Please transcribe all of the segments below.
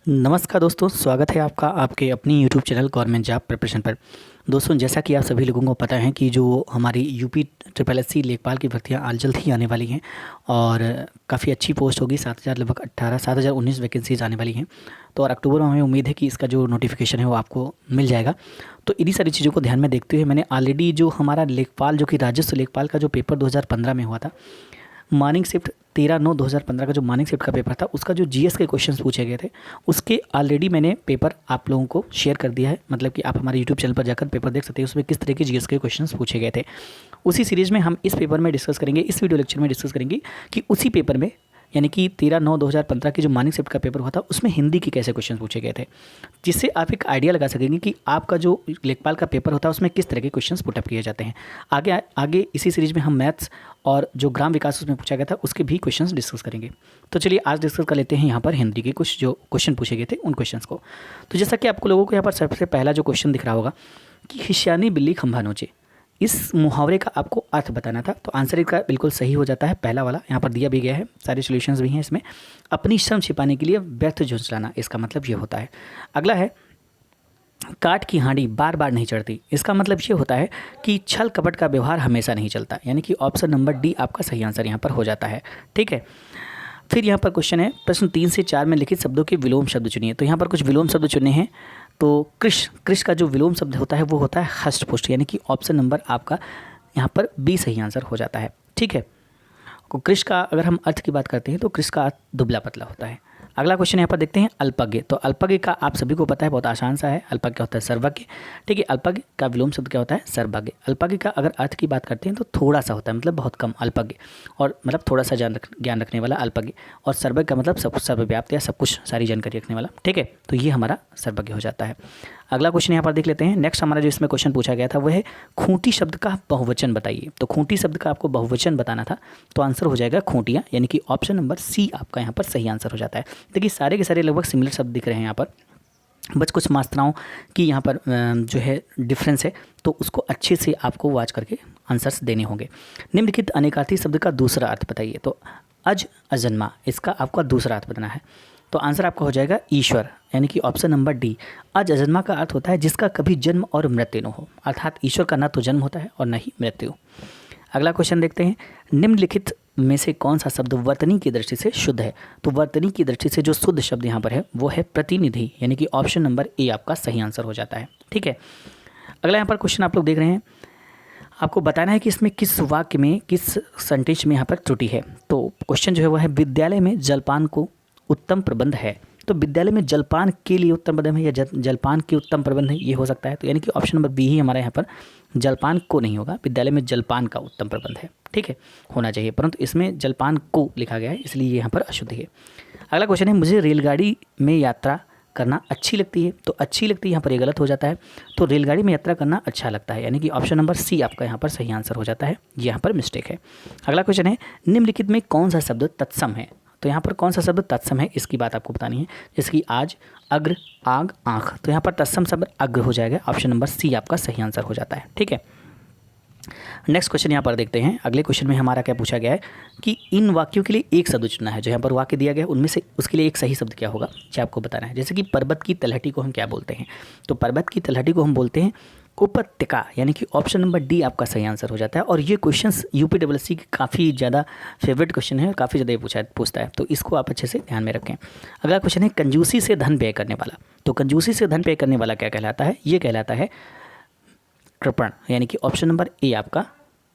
नमस्कार दोस्तों, स्वागत है आपका आपके अपनी YouTube channel government job preparation पर। दोस्तों, जैसा कि आप सभी लोगों को पता है कि जो हमारी यूपी ट्रिपल एस सी लेखपाल की भर्तियां आज जल्द ही आने वाली हैं और काफ़ी अच्छी पोस्ट होगी। 7,000 लगभग 7,019 वैकेंसीज आने वाली हैं। तो और अक्टूबर में हमें उम्मीद है कि इसका जो नोटिफिकेशन है वो आपको मिल जाएगा। तो इन्हीं सारी चीज़ों को ध्यान में देखते हुए मैंने ऑलरेडी जो हमारा लेखपाल जो कि राजस्व लेखपाल का जो पेपर 2015 में हुआ था, मॉर्निंग शिफ्ट 13/9/2015 का जो मॉर्निंग शिफ्ट का पेपर था, उसका जो जीएस के क्वेश्चंस पूछे गए थे, उसके ऑलरेडी मैंने पेपर आप लोगों को शेयर कर दिया है। मतलब कि आप हमारे यूट्यूब चैनल पर जाकर पेपर देख सकते हैं, उसमें किस तरह के जीएस के क्वेश्चंस पूछे गए थे। उसी सीरीज़ में हम इस पेपर में डिस्कस करेंगे, इस वीडियो लेक्चर में डिस्कस करेंगे कि उसी पेपर में यानी कि 13/9/2015 की जो मॉर्निंग शिफ्ट का पेपर हुआ था, उसमें हिंदी के कैसे क्वेश्चन पूछे गए थे, जिससे आप एक आइडिया लगा सकेंगे कि आपका जो लेखपाल का पेपर होता है उसमें किस तरह के क्वेश्चंस पुटअप किए जाते हैं। आगे आगे इसी सीरीज में हम मैथ्स और जो ग्राम विकास उसमें पूछा गया था उसके भी क्वेश्चंस डिस्कस करेंगे। तो चलिए आज डिस्कस कर लेते हैं यहाँ पर हिंदी के कुछ जो क्वेश्चन पूछे गए थे उन क्वेश्चंस को। तो जैसा कि आपको लोगों को यहाँ पर सबसे पहला जो क्वेश्चन दिख रहा होगा कि हिशानी बिल्ली खंभा नोचे, इस मुहावरे का आपको अर्थ बताना था। तो आंसर इसका बिल्कुल सही हो जाता है, पहला वाला यहाँ पर दिया भी गया है, सारे सॉल्यूशंस भी हैं इसमें। अपनी शर्म छिपाने के लिए व्यर्थ झुंझलाना, इसका मतलब ये होता है। अगला है काठ की हांडी बार बार नहीं चढ़ती, इसका मतलब ये होता है कि छल कपट का व्यवहार हमेशा नहीं चलता, यानी कि ऑप्शन नंबर डी आपका सही आंसर यहाँ पर हो जाता है। ठीक है, फिर यहाँ पर क्वेश्चन है प्रश्न 3 से 4 में लिखित शब्दों के विलोम शब्द चुनिए। तो यहाँ पर कुछ विलोम शब्द चुने हैं। तो कृष का जो विलोम शब्द होता है वो होता है हष्ट पुष्ट, यानी कि ऑप्शन नंबर आपका यहाँ पर बी सही आंसर हो जाता है। ठीक है, कृष का अगर हम अर्थ की बात करते हैं तो कृष का अर्थ दुबला पतला होता है। अगला क्वेश्चन यहाँ पर देखते हैं अल्पज्ञ। तो अल्पज्ञ का आप सभी को पता है, बहुत आसान सा है। अल्पज्ञ होता है सर्वज्ञ। ठीक है, अल्पज्ञ का विलोम शब्द क्या होता है? सर्वज्ञ। अल्पज्ञ का अगर अर्थ की बात करते हैं तो थोड़ा सा होता है, मतलब बहुत कम अल्पज्ञ, और मतलब थोड़ा सा ज्ञान रखने वाला अल्पज्ञ। और सर्वज्ञ का मतलब सब कुछ सर्वव्याप्त या सब कुछ सारी जानकारी रखने वाला। ठीक है, तो ये हमारा सर्वज्ञ हो जाता है। अगला क्वेश्चन यहाँ पर देख लेते हैं। नेक्स्ट हमारा जो इसमें क्वेश्चन पूछा गया था वो है खूंटी शब्द का बहुवचन बताइए। तो खूंटी शब्द का आपको बहुवचन बताना था, तो आंसर हो जाएगा खूंटियाँ, यानी कि ऑप्शन नंबर सी आपका यहाँ पर सही आंसर हो जाता है। देखिए सारे के सारे लगभग सिमिलर शब्द दिख रहे हैं यहाँ पर, बस कुछ मात्राओं की यहाँ पर जो है डिफरेंस है, तो उसको अच्छे से आपको वॉच करके आंसर्स देने होंगे। निम्नलिखित अनेकार्थी शब्द का दूसरा अर्थ बताइए। तो अजन्मा, इसका आपका दूसरा अर्थ बताना है। तो आंसर आपका हो जाएगा ईश्वर, यानी कि ऑप्शन नंबर डी। अजन्मा का अर्थ होता है जिसका कभी जन्म और मृत्यु न हो, अर्थात ईश्वर का ना तो जन्म होता है और न ही मृत्यु। अगला क्वेश्चन देखते हैं। निम्नलिखित में से कौन सा शब्द वर्तनी की दृष्टि से शुद्ध है? तो वर्तनी की दृष्टि से जो शुद्ध शब्द यहाँ पर है वो है प्रतिनिधि, यानी कि ऑप्शन नंबर ए आपका सही आंसर हो जाता है। ठीक है, अगला यहाँ पर क्वेश्चन आप लोग देख रहे हैं, आपको बताना है कि इसमें किस वाक्य में किस सेंटेंस में यहाँ पर त्रुटि है। तो क्वेश्चन जो है वो है विद्यालय में जलपान को उत्तम प्रबंध है। तो विद्यालय में जलपान के लिए उत्तम प्रबंध है या जलपान के उत्तम प्रबंध है, ये हो सकता है। तो यानी कि ऑप्शन नंबर बी ही हमारा यहाँ पर जलपान को नहीं होगा, विद्यालय में जलपान का उत्तम प्रबंध है। ठीक है, होना चाहिए, परंतु इसमें जलपान को लिखा गया है, इसलिए ये यहाँ पर अशुद्ध है। अगला क्वेश्चन है मुझे रेलगाड़ी में यात्रा करना अच्छी लगती है। तो अच्छी लगती है यहाँ पर ये गलत हो जाता है। तो रेलगाड़ी में यात्रा करना अच्छा लगता है, यानी कि ऑप्शन नंबर सी आपका यहाँ पर सही आंसर हो जाता है, ये यहाँ पर मिस्टेक है। अगला क्वेश्चन है निम्नलिखित में कौन सा शब्द तत्सम है। तो यहाँ पर कौन सा शब्द तत्सम है इसकी बात आपको बतानी है, जैसे कि आज, अग्र, आग, आँख। तो यहाँ पर तत्सम शब्द अग्र हो जाएगा, ऑप्शन नंबर सी आपका सही आंसर हो जाता है। ठीक है, नेक्स्ट क्वेश्चन यहाँ पर देखते हैं। अगले क्वेश्चन में हमारा क्या पूछा गया है कि इन वाक्यों के लिए एक शब्द चुनना है। जो यहाँ पर वाक्य दिया गया है उनमें से उसके लिए एक सही शब्द क्या होगा, ये आपको बताना है। जैसे कि पर्वत की तलहटी को हम क्या बोलते हैं? तो पर्वत की तलहटी को हम बोलते हैं उपत्यका, यानी कि ऑप्शन नंबर डी आपका सही आंसर हो जाता है। और ये क्वेश्चंस यूपीडब्ल्यूएससी की काफ़ी ज़्यादा फेवरेट क्वेश्चन है, काफ़ी ज़्यादा पूछता है, तो इसको आप अच्छे से ध्यान में रखें। अगला क्वेश्चन है कंजूसी से धन व्यय करने वाला। तो कंजूसी से धन व्यय करने वाला क्या कहलाता है? ये कहलाता है कृपण, यानी कि ऑप्शन नंबर ए आपका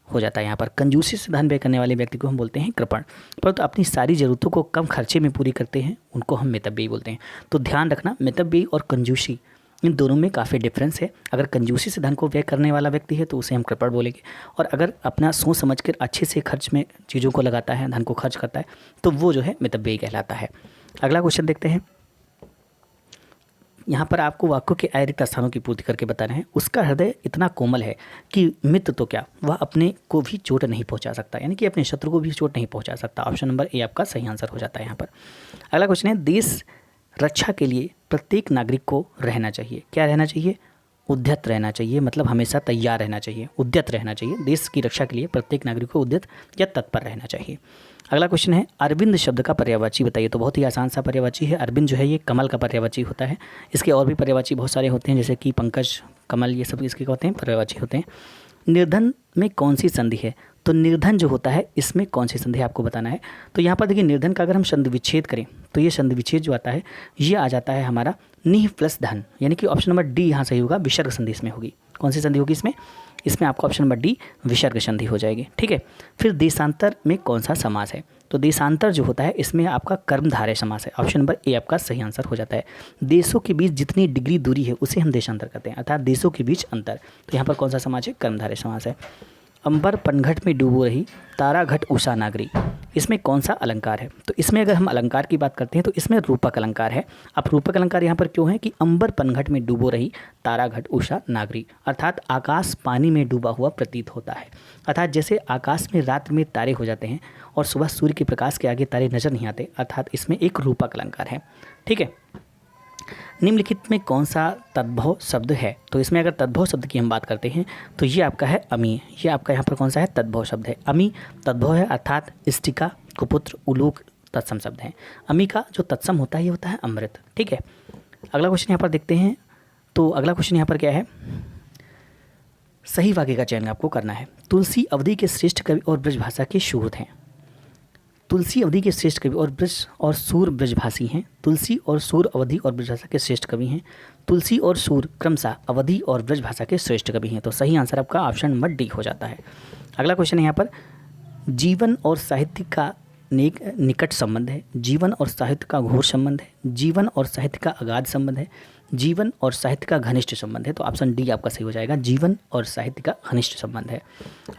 हो जाता है। यहाँ पर कंजूसी से धन व्यय करने वाले व्यक्ति को हम बोलते हैं कृपण, परंतु अपनी सारी ज़रूरतों को कम खर्चे में पूरी करते हैं उनको हम मितव्ययी बोलते हैं। तो ध्यान रखना, मितव्ययी और कंजूसी इन दोनों में काफ़ी डिफरेंस है। अगर कंजूसी से धन को व्यय करने वाला व्यक्ति है तो उसे हम कृपण बोलेंगे, और अगर अपना सोच समझ कर अच्छे से खर्च में चीज़ों को लगाता है, धन को खर्च करता है, तो वो जो है मितव्ययी कहलाता है। अगला क्वेश्चन देखते हैं। यहाँ पर आपको वाक्यों के अरिक्त स्थानों की पूर्ति करके बताना है। उसका हृदय इतना कोमल है कि मित्र तो क्या वह अपने को भी चोट नहीं पहुँचा सकता, यानी कि अपने शत्रु को भी चोट नहीं पहुँचा सकता। ऑप्शन नंबर ए आपका सही आंसर हो जाता है यहाँ पर। अगला क्वेश्चन है देश रक्षा के लिए प्रत्येक नागरिक को रहना चाहिए। क्या रहना चाहिए? उद्यत रहना चाहिए, मतलब हमेशा तैयार रहना चाहिए, उद्यत रहना चाहिए। देश की रक्षा के लिए प्रत्येक नागरिक को उद्यत या तत्पर रहना चाहिए। अगला क्वेश्चन है अरविंद शब्द का पर्यायवाची बताइए। तो बहुत ही आसान सा पर्यायवाची है। अरविंद जो है ये कमल का पर्यायवाची होता है। इसके और भी पर्यायवाची बहुत सारे होते हैं, जैसे कि पंकज, कमल, ये सब इसके होते हैं, पर्यायवाची होते हैं। निर्धन में कौन सी संधि है? तो निर्धन जो होता है इसमें कौन सी संधि है आपको बताना है। तो यहाँ पर देखिए निर्धन का अगर हम संधि विच्छेद करें तो ये संधि विच्छेद जो आता है ये आ जाता है हमारा निह प्लस धन, यानी कि ऑप्शन नंबर डी यहाँ सही होगा। विसर्ग संधि इसमें होगी। कौन सी संधि होगी इसमें? इसमें आपका ऑप्शन नंबर डी विसर्ग संधि हो जाएगी। ठीक है। फिर देशांतर में कौन सा समास है? तो देशांतर जो होता है इसमें आपका कर्मधारय समास है। ऑप्शन नंबर ए आपका सही आंसर हो जाता है। देशों के बीच जितनी डिग्री दूरी है उसे हम देशांतर कहते हैं, अर्थात देशों के बीच अंतर। तो यहाँ पर कौन सा समास है? कर्मधारय समास है। अंबर पनघट में डूबो रही तारा घट उषा नागरी, इसमें कौन सा अलंकार है? तो इसमें अगर हम अलंकार की बात करते हैं तो इसमें रूपक अलंकार है। अब रूपक अलंकार यहाँ पर क्यों है कि अंबर पनघट में डूबो रही तारा घट उषा नागरी, अर्थात आकाश पानी में डूबा हुआ प्रतीत होता है। अर्थात जैसे आकाश में रात में तारे हो जाते हैं और सुबह सूर्य के प्रकाश के आगे तारे नजर नहीं आते, अर्थात इसमें एक रूपक अलंकार है। ठीक है। निम्नलिखित में कौन सा तद्भव शब्द है? तो इसमें अगर तद्भव शब्द की हम बात करते हैं तो ये आपका है अमी। ये आपका यहाँ पर कौन सा है? तद्भव शब्द है। अमी तद्भव है, अर्थात इष्टिका, कुपुत्र, उलूक तत्सम शब्द हैं। अमी का जो तत्सम होता है ये होता है अमृत। ठीक है। अगला क्वेश्चन यहाँ पर देखते हैं। तो अगला क्वेश्चन यहाँ पर क्या है? सही वाक्य का चयन आपको करना है। तुलसी अवधि के श्रेष्ठ कवि और ब्रजभाषा के शूर हैं। तुलसी अवधि के श्रेष्ठ कवि और ब्रज और सूर ब्रजभाषी हैं। तुलसी और सूर अवधि और ब्रजभाषा के श्रेष्ठ कवि हैं। तुलसी और सूर क्रमशः अवधि और ब्रजभाषा के श्रेष्ठ कवि हैं। तो सही आंसर आपका ऑप्शन नंबर डी हो जाता है। अगला क्वेश्चन है यहाँ पर जीवन और साहित्य का निकट संबंध है। जीवन और साहित्य का घोर संबंध है। जीवन और साहित्य का अगाध संबंध है। जीवन और साहित्य का घनिष्ठ संबंध है। तो ऑप्शन डी आपका सही हो जाएगा, जीवन और साहित्य का घनिष्ठ संबंध है।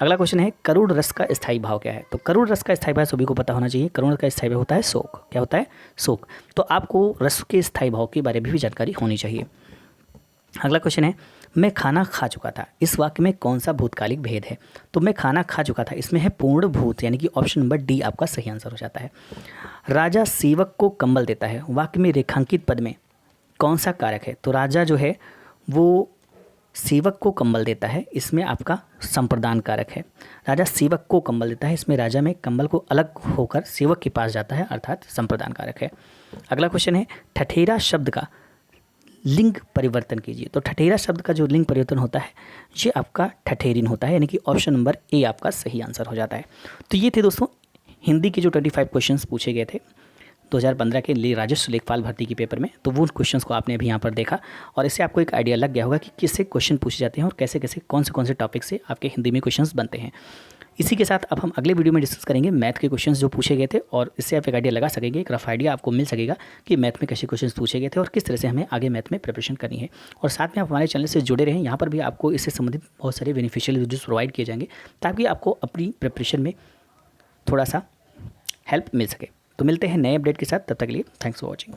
अगला क्वेश्चन है करुण रस का स्थायी भाव क्या है? तो करुण रस का स्थायी भाव सभी को पता होना चाहिए। करुण का स्थायी भाव होता है शोक। क्या होता है? शोक। तो आपको रस के स्थायी भाव के बारे में भी जानकारी होनी चाहिए। अगला क्वेश्चन है मैं खाना खा चुका था, इस वाक्य में कौन सा भूतकालिक भेद है? तो मैं खाना खा चुका था इसमें है पूर्ण भूत, यानी कि ऑप्शन नंबर डी आपका सही आंसर हो जाता है। राजा सेवक को कंबल देता है, वाक्य में रेखांकित पद में कौन सा कारक है? तो राजा जो है वो सेवक को कंबल देता है, इसमें आपका संप्रदान कारक है। राजा सेवक को कंबल देता है, इसमें राजा में कंबल को अलग होकर सेवक के पास जाता है, अर्थात संप्रदान कारक है। अगला क्वेश्चन है ठठेरा शब्द का लिंग परिवर्तन कीजिए। तो ठठेरा शब्द का जो लिंग परिवर्तन होता है ये आपका ठठेरिन होता है, यानी कि ऑप्शन नंबर ए आपका सही आंसर हो जाता है। तो ये थे दोस्तों हिंदी के जो 25 क्वेश्चंस पूछे गए थे 2015 के लिए राजस्व लेखपाल भर्ती के पेपर में। तो वो क्वेश्चंस को आपने अभी यहाँ पर देखा और इससे आपको एक आइडिया लग गया होगा कि किससे क्वेश्चन पूछे जाते हैं और कैसे कैसे कौन से टॉपिक से आपके हिंदी में क्वेश्चंस बनते हैं। इसी के साथ अब हम अगले वीडियो में डिस्कस करेंगे मैथ के क्वेश्चंस जो पूछे गए थे, और इससे आप एक आइडिया लगा सकेंगे, एक रफ आइडिया आपको मिल सकेगा कि मैथ में कैसे क्वेश्चंस पूछे गए थे और किस तरह से हमें आगे मैथ में प्रिपरेशन करनी है। और साथ में आप हमारे चैनल से जुड़े रहें, यहाँ पर भी आपको इससे संबंधित बहुत सारे बेनिफिशियल वीडियोज़ प्रोवाइड किए जाएंगे ताकि आपको अपनी प्रिपरेशन में थोड़ा सा हेल्प मिल सके। तो मिलते हैं नए अपडेट के साथ, तब तक के लिए थैंक्स फॉर वॉचिंग।